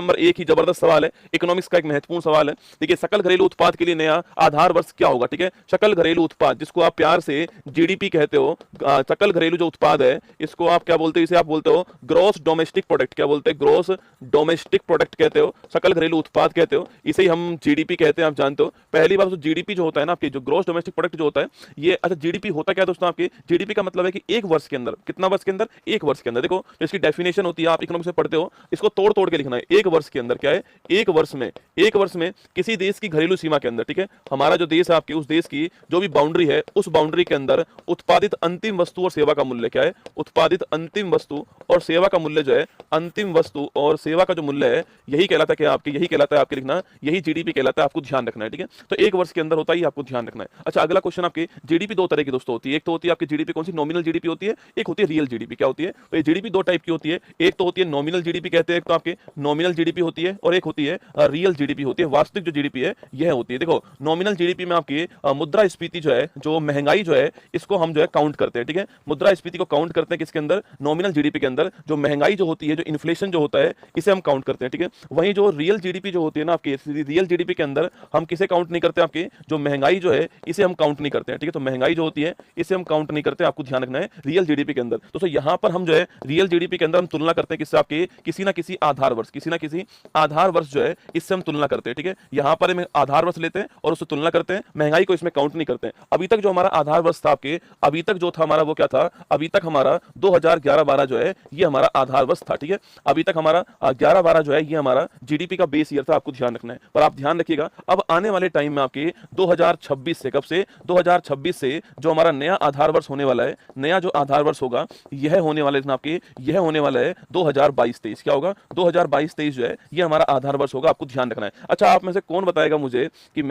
Number एक ही जबरदस्त सवाल है, इकोनॉमिक्स का एक महत्वपूर्ण सवाल है। देखिए सकल घरेलू उत्पाद के लिए नया आधार वर्ष क्या होगा, ठीक है। सकल घरेलू उत्पाद जिसको आप प्यार से जीडीपी कहते हो, सकल घरेलू जो उत्पाद है इसको आप क्या बोलते हो, इसे आप बोलते हो ग्रॉस डोमेस्टिक प्रोडक्ट। क्या बोलते हैं? ग्रॉस डोमेस्टिक प्रोडक्ट कहते हो, सकल घरेलू उत्पाद कहते हो, इसे ही हम जीडीपी कहते हैं, आप जानते हो। पहली बात तो जीडीपी जो होता है ना आपकी, जो ग्रॉस डोमेस्टिक प्रोडक्ट जो होता है ये, अच्छा जीडीपी होता क्या है दोस्तों आपकी? जीडीपी का मतलब है कि एक वर्ष के अंदर, कितना वर्ष के अंदर? एक वर्ष के अंदर। देखो जो इसकी डेफिनेशन होती है, आप इकोनॉमिक्स में पढ़ते हो, इसको तोड़ तोड़ के लिखना है। एक वर्ष के अंदर क्या है? एक वर्ष में, एक वर्ष में किसी देश की घरेलू सीमा के अंदर, ठीक है, हमारा जो देश है आपकी, उस देश की जो भी बाउंड्री है, उस बाउंड्री के अंदर उत्पादित अंतिम वस्तु और सेवा का मूल्य क्या है? उत्पादित अंतिम वस्तु और सेवा का मूल्य जो है, अंतिम वस्तु और सेवा का जो मूल्य है, यही कहलाता है कि आपकी, यही कहलाता है आपके लिखना, यही जीडीपी कहलाता है, आपको ध्यान रखना है, ठीक है। तो एक वर्ष के अंदर होता है, आपको ध्यान रखना है। अच्छा अगला क्वेश्चन आपके, जीडीपी दो तरह की दोस्तों होती है। एक तो होती है आपकी जीडीपी कौन सी? नॉमिनल जीडीपी होती है, एक होती है रियल जीडीपी। क्या होती है? तो ये जीडीपी दो टाइप की होती है। एक तो होती है नॉमिनल जीडीपी कहते हैं, एक तो आपके नॉमिनल जीडीपी होती है, और एक होती है रियल जीडीपी होती है, वास्तविक जो जीडीपी है यह होती है। देखो नॉमिनल जीडीपी में आपकी मुद्रास्फीति जो है, जो महंगाई जो है, इसको हम जो है काउंट करते हैं, ठीक है। मुद्रास्फीति को काउंट करते हैं किसके अंदर? नॉमिनल जीडीपी के अंदर। जो महंगाई जो होती है, जो इन्फ्लेशन जो होता है, इसे हम काउंट करते हैं, ठीक है। वहीं जो रियल जीडीपी जो होती है ना आपकी, रियल जीडीपी के अंदर हम किसे काउंट नहीं करते? आपके जो महंगाई जो है इसे हम काउंट नहीं करते हैं, ठीक है। तो महंगाई जो होती है इसे हम काउंट नहीं करते, आपको ध्यान रखना है, रियल जीडीपी के अंदर। दोस्तों यहां पर हम जो है रियल जीडीपी के अंदर हम तुलना करते हैं किससे? आपके किसी ना किसी आधार वर्ष, किसी ना किसी आधार वर्ष जो है इससे हम तुलना करते हैं, ठीक है। यहां पर हम आधार वर्ष लेते हैं और उससे तुलना करते हैं, महंगाई को इसमें काउंट नहीं करते हैं। अभी तक जो हमारा आधार वर्ष था आपके, अभी तक जो था हमारा वो क्या था? अभी तक हमारा 2011-12 जो है ये हमारा आधार वर्ष था, ठीक है। अभी तक हमारा 11-12 जो है ये हमारा जीडीपी का बेस ईयर था, आपको ध्यान रखना है। पर आप ध्यान रखिएगा अब आने वाले टाइम में आपके 2026 से, कब से? 2026 से जो हमारा नया आधार वर्ष होने वाला है, नया जो आधार वर्ष होगा यह होने वाला है आपके, यह होने वाला है 2022-23। क्या होगा? 2022-23 जो है ये हमारा आधार वर्ष होगा, आपको ध्यान रखना है। अच्छा आप में से कौन बताएगा मुझे कि